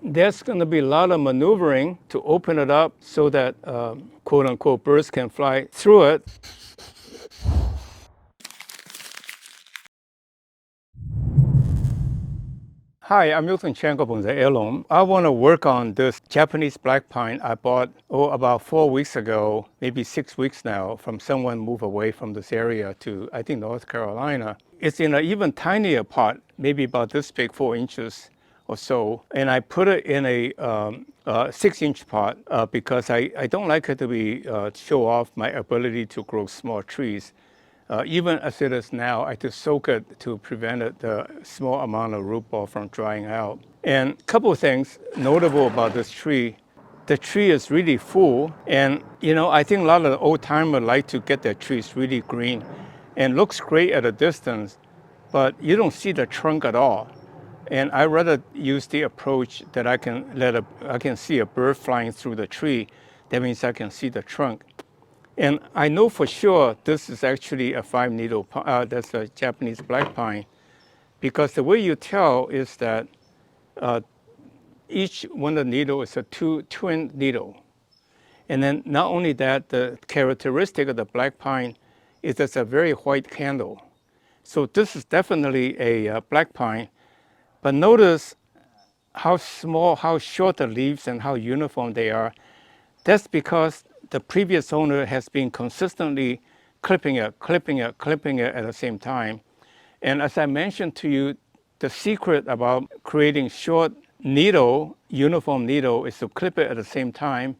there's going to be a lot of maneuvering to open it up so that quote unquote birds can fly through it. Hi, I'm miltonchang of Bonsaiheirloom. I want to work on this Japanese black pine I bought about 4 weeks ago, maybe 6 weeks now, from someone moved away from this area to, I think, North Carolina. It's in an even tinier pot, maybe about this big, 4 inches or so. And I put it in a 6-inch pot because I don't like it to be show off my ability to grow small trees. Even as it is now, I just soak it to prevent the small amount of root ball from drying out. And a couple of things notable about this tree. The tree is really full, and I think a lot of the old timers like to get their trees really green, and looks great at a distance, but you don't see the trunk at all. And I rather use the approach that I can see a bird flying through the tree. That means I can see the trunk. And I know for sure this is actually a 5-needle, that's a Japanese black pine, because the way you tell is that each one of the needle is a twin needle. And then not only that, the characteristic of the black pine is it's a very white candle. So this is definitely a black pine. But notice how small, how short the leaves and how uniform they are. That's because the previous owner has been consistently clipping it at the same time. And as I mentioned to you, the secret about creating short needle, uniform needle, is to clip it at the same time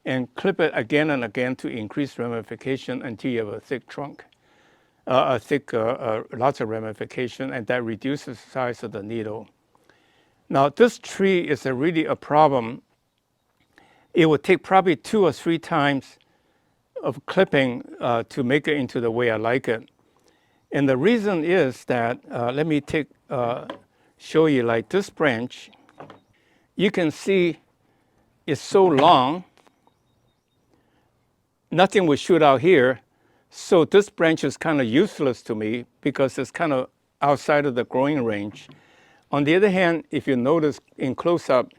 and clip it again and again to increase ramification until you have a thick trunk, lots of ramification, and that reduces the size of the needle. Now, this tree is really a problem. It would take probably 2 or 3 times of clipping to make it into the way I like it. And the reason is that, let me show you like this branch. You can see it's so long, nothing will shoot out here. So this branch is kind of useless to me because it's kind of outside of the growing range. On the other hand, if you notice in close-up,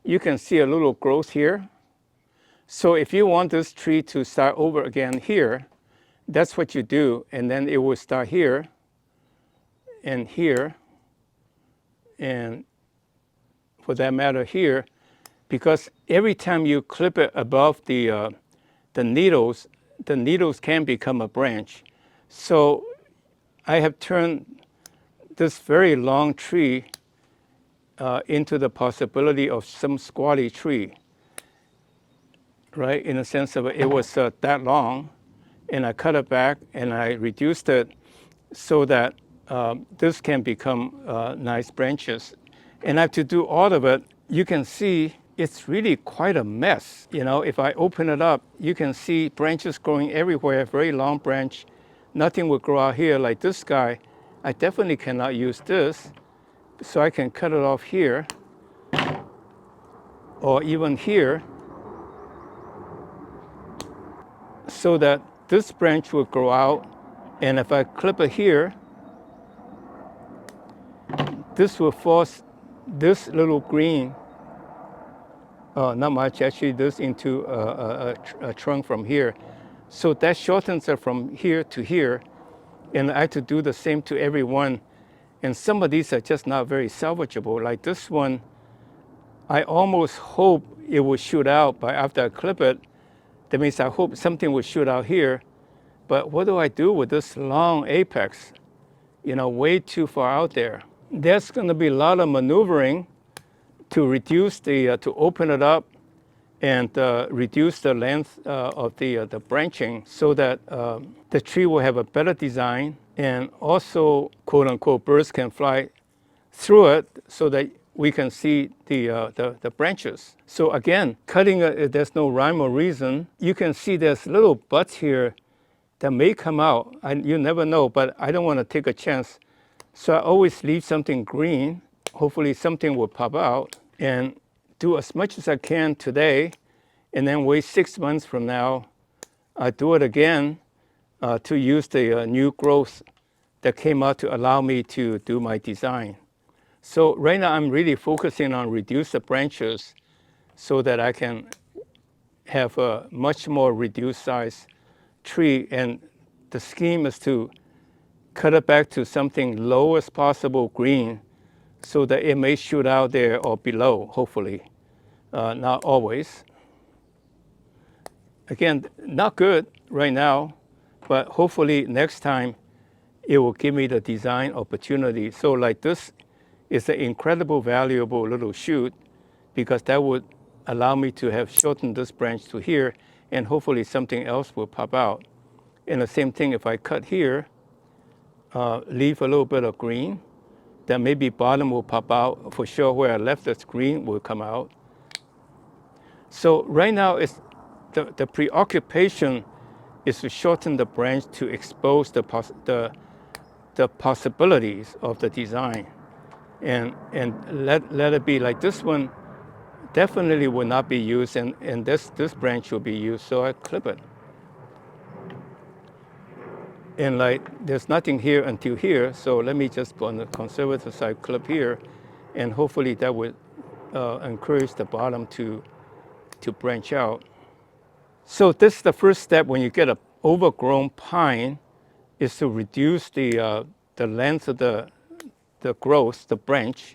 you can see a little growth here. So if you want this tree to start over again here, that's what you do. And then it will start here, and for that matter here, because every time you clip it above the needles can become a branch. So I have turned this very long tree into the possibility of some squatty tree. Right, in the sense of it was that long, and I cut it back and I reduced it so that this can become nice branches. And I have to do all of it. You can see it's really quite a mess. If I open it up, you can see branches growing everywhere, very long branch. Nothing will grow out here like this guy. I definitely cannot use this, so I can cut it off here, or even here, so that this branch will grow out. And if I clip it here, this will force this little green, not much actually, this into a trunk from here. So that shortens it from here to here. And I have to do the same to every one. And some of these are just not very salvageable. Like this one, I almost hope it will shoot out, but after I clip it, that means I hope something will shoot out here. But what do I do with this long apex? Way too far out there. There's going to be a lot of maneuvering to reduce to open it up and reduce the length of the branching so that the tree will have a better design, and also, quote unquote, birds can fly through it so that we can see the branches. So again, cutting it, there's no rhyme or reason. You can see there's little buds here that may come out. You never know, but I don't want to take a chance. So I always leave something green. Hopefully something will pop out, and do as much as I can today, and then wait 6 months from now. I do it again to use the new growth that came out to allow me to do my design. So right now I'm really focusing on reduce the branches so that I can have a much more reduced size tree. And the scheme is to cut it back to something low as possible green so that it may shoot out there or below, hopefully. Not always. Again, not good right now, but hopefully next time it will give me the design opportunity. So like this is an incredible valuable little shoot because that would allow me to have shortened this branch to here and hopefully something else will pop out. And the same thing if I cut here, leave a little bit of green, then maybe bottom will pop out for sure. Where I left this green will come out. So right now it's the preoccupation is to shorten the branch to expose the possibilities of the design, and let it be like this one definitely will not be used, and this branch will be used. So I clip it, and like there's nothing here until here. So let me just on the conservative side clip here, and hopefully that would encourage the bottom to branch out. So this is the first step when you get an overgrown pine, is to reduce the length of the growth, the branch,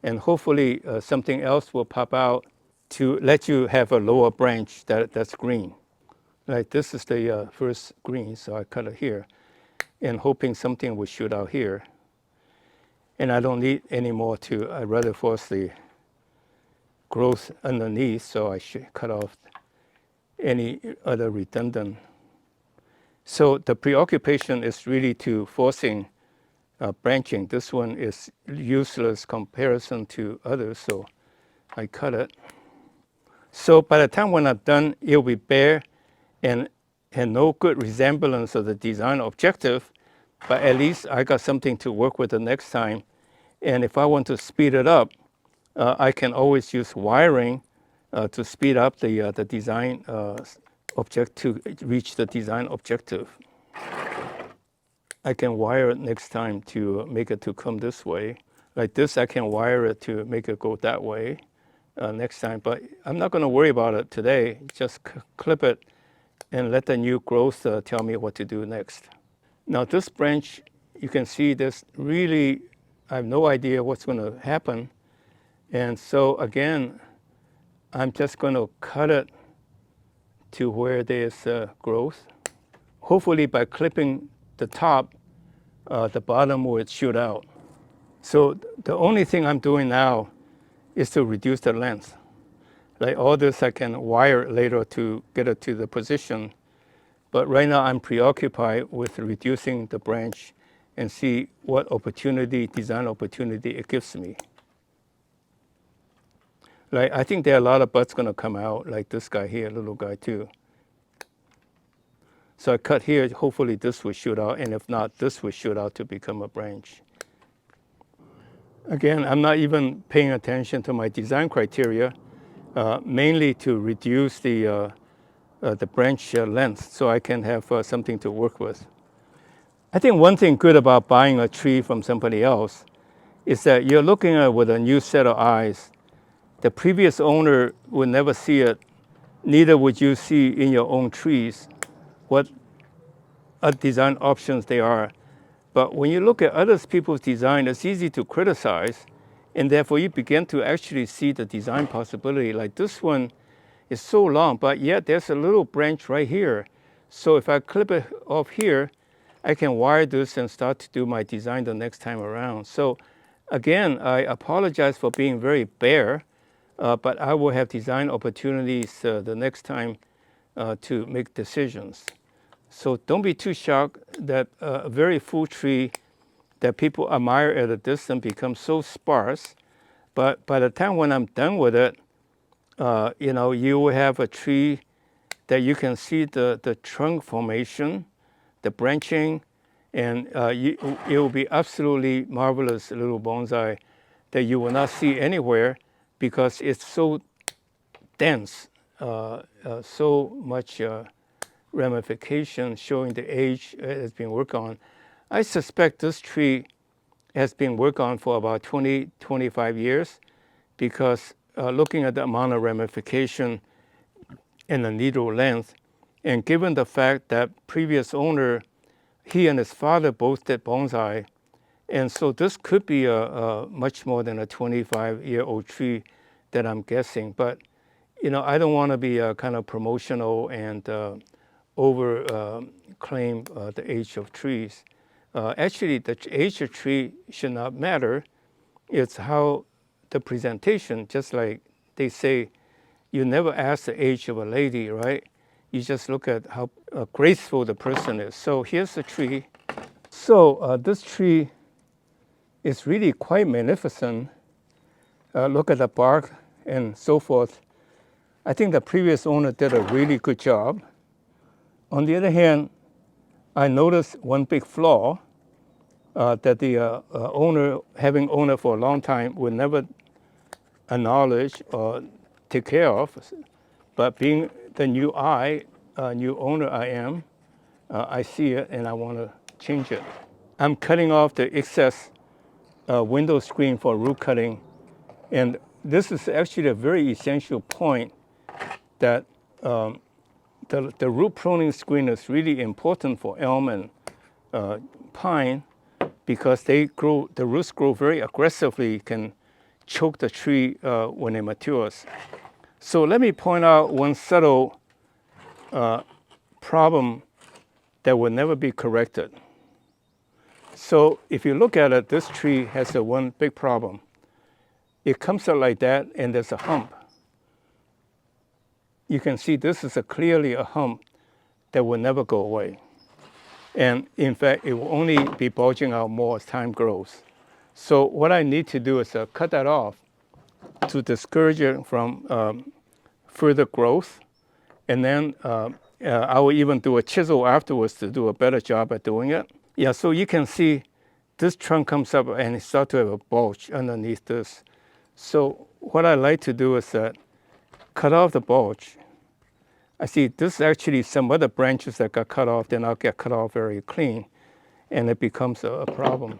and hopefully something else will pop out to let you have a lower branch that's green. Like this is the first green, so I cut it here, and hoping something will shoot out here. And I don't need any more I'd rather force the growth underneath, so I should cut off any other redundant. So the preoccupation is really to forcing branching. This one is useless comparison to others, so I cut it. So by the time when I'm done, it'll be bare and no good resemblance of the design objective, but at least I got something to work with the next time. And if I want to speed it up, I can always use wiring to speed up the design object to reach the design objective. I can wire it next time to make it to come this way. Like this, I can wire it to make it go that way next time. But I'm not going to worry about it today. Just clip it and let the new growth tell me what to do next. Now this branch, you can see this really, I have no idea what's going to happen. And so again, I'm just going to cut it to where there's growth. Hopefully by clipping the top, the bottom would shoot out. So the only thing I'm doing now is to reduce the length. Like all this I can wire later to get it to the position. But right now I'm preoccupied with reducing the branch and see what opportunity, design opportunity it gives me. Like I think there are a lot of buds going to come out, like this guy here, little guy too. So I cut here, hopefully this will shoot out, and if not, this will shoot out to become a branch. Again, I'm not even paying attention to my design criteria, mainly to reduce the branch length so I can have something to work with. I think one thing good about buying a tree from somebody else is that you're looking at it with a new set of eyes. The previous owner would never see it, neither would you see in your own trees what design options they are. But when you look at other people's design, it's easy to criticize, and therefore you begin to actually see the design possibility. Like this one is so long, but yet there's a little branch right here. So if I clip it off here, I can wire this and start to do my design the next time around. So again, I apologize for being very bare, but I will have design opportunities the next time to make decisions. So don't be too shocked that a very full tree that people admire at a distance becomes so sparse. But by the time when I'm done with it, you will have a tree that you can see the trunk formation, the branching, and it will be absolutely marvelous little bonsai that you will not see anywhere because it's so dense, so much ramification showing the age has been worked on. I suspect this tree has been worked on for about 20, 25 years because looking at the amount of ramification and the needle length, and given the fact that previous owner, he and his father both did bonsai, and so this could be a much more than a 25-year-old tree that I'm guessing. But I don't want to be kind of promotional and over claim the age of trees. Actually, the age of tree should not matter. It's how the presentation, just like they say, you never ask the age of a lady, right? You just look at how graceful the person is. So here's the tree. So this tree is really quite magnificent. Look at the bark and so forth. I think the previous owner did a really good job. On the other hand, I noticed one big flaw that the owner, having owner for a long time, would never acknowledge or take care of. But being the new owner I am, I see it and I want to change it. I'm cutting off the excess window screen for root cutting, and this is actually a very essential point that the root pruning screen is really important for elm and pine because the roots grow very aggressively, can choke the tree when it matures. So let me point out one subtle problem that will never be corrected. So if you look at it, this tree has one big problem. It comes out like that and there's a hump. You can see this is clearly a hump that will never go away. And in fact, it will only be bulging out more as time grows. So what I need to do is cut that off to discourage it from further growth. And then I will even do a chisel afterwards to do a better job at doing it. Yeah, so you can see this trunk comes up and it starts to have a bulge underneath this. So what I like to do is cut off the bulge. I see this is actually some other branches that got cut off, then I'll get cut off very clean, and it becomes a problem.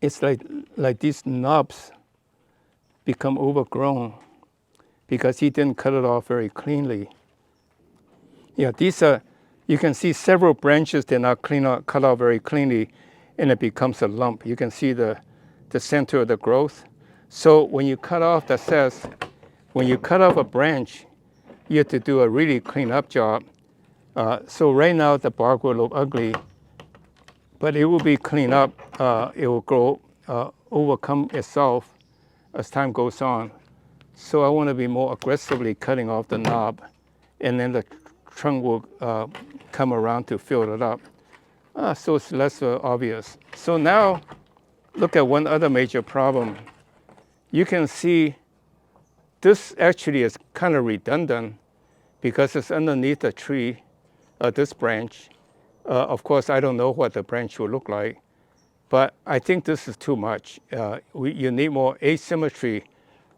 It's like these knobs become overgrown because he didn't cut it off very cleanly. Yeah, these are, you can see several branches that are cut off very cleanly, and it becomes a lump. You can see the center of the growth. So when you cut off, that says, when you cut off a branch, you have to do a really clean up job. So right now the bark will look ugly, but it will be cleaned up. It will grow, overcome itself as time goes on. So I want to be more aggressively cutting off the knob, and then the trunk will come around to fill it up. So it's less obvious. So now look at one other major problem. You can see this actually is kind of redundant because it's underneath the tree, this branch. Of course, I don't know what the branch will look like, but I think this is too much. You need more asymmetry.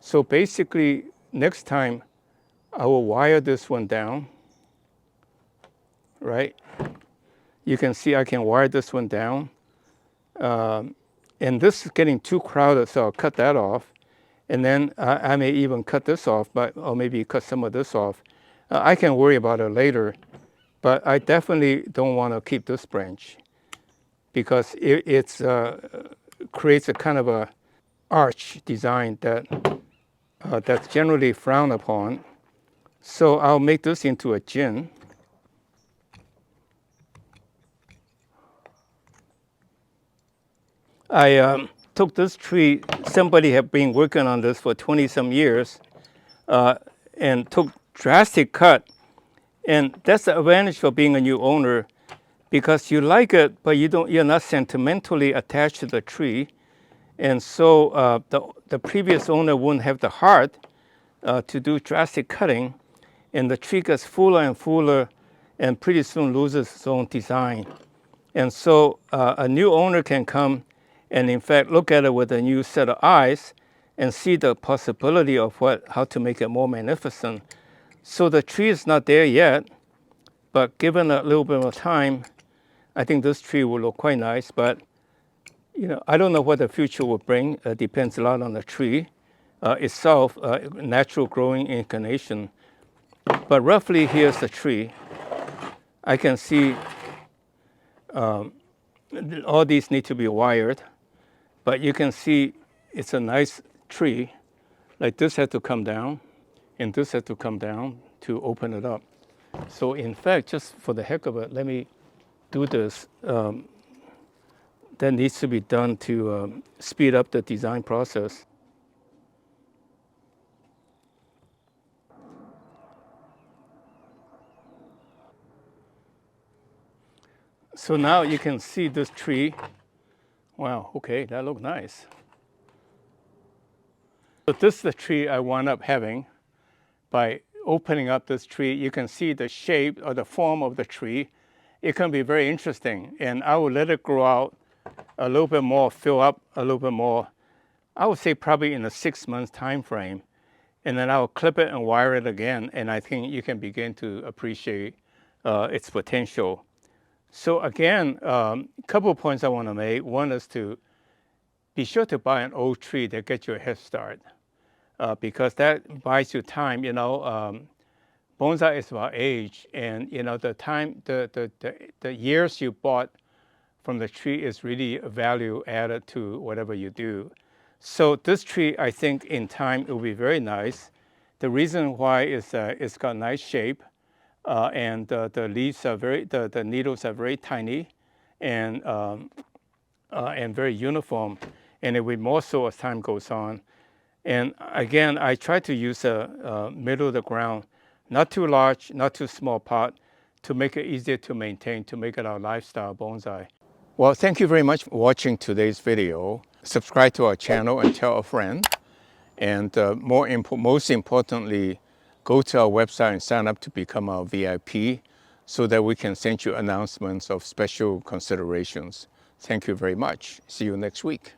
So basically, next time, I will wire this one down, right? You can see I can wire this one down. And this is getting too crowded, so I'll cut that off. And then I may even cut this off, or maybe cut some of this off. I can worry about it later, but I definitely don't want to keep this branch because it creates a kind of a arch design that's generally frowned upon. So I'll make this into a jin. I took this tree, somebody had been working on this for 20 some years, and took drastic cut. And that's the advantage for being a new owner, because you like it, but you're not sentimentally attached to the tree. And so the previous owner wouldn't have the heart to do drastic cutting, and the tree gets fuller and fuller and pretty soon loses its own design. And so a new owner can come and in fact look at it with a new set of eyes and see the possibility of how to make it more magnificent. So the tree is not there yet, but given a little bit of time, I think this tree will look quite nice. But I don't know what the future will bring. Depends a lot on the tree itself, natural growing inclination. But roughly, here's the tree. I can see all these need to be wired, but you can see it's a nice tree. Like this had to come down, and this had to come down to open it up. So in fact, just for the heck of it, let me do this. That needs to be done to speed up the design process. So now you can see this tree. Wow, okay, that looks nice. So this is the tree I wound up having. By opening up this tree, you can see the shape or the form of the tree. It can be very interesting, and I will let it grow out a little bit more, fill up a little bit more. I would say probably in a 6 month time frame, and then I'll clip it and wire it again, and I think you can begin to appreciate its potential. So again, a couple of points I want to make. One is to be sure to buy an old tree that gets you a head start, because that buys you time. Bonsai is about age, and the time, the years you bought from the tree is really a value added to whatever you do. So this tree, I think, in time, it will be very nice. The reason why is it's got nice shape, and the leaves are the needles are very tiny, and very uniform, and it will be more so as time goes on. And again, I try to use a middle of the ground, not too large, not too small pot, to make it easier to maintain, to make it our lifestyle bonsai. Well, thank you very much for watching today's video. Subscribe to our channel and tell a friend. And most importantly, go to our website and sign up to become our VIP so that we can send you announcements of special considerations. Thank you very much. See you next week.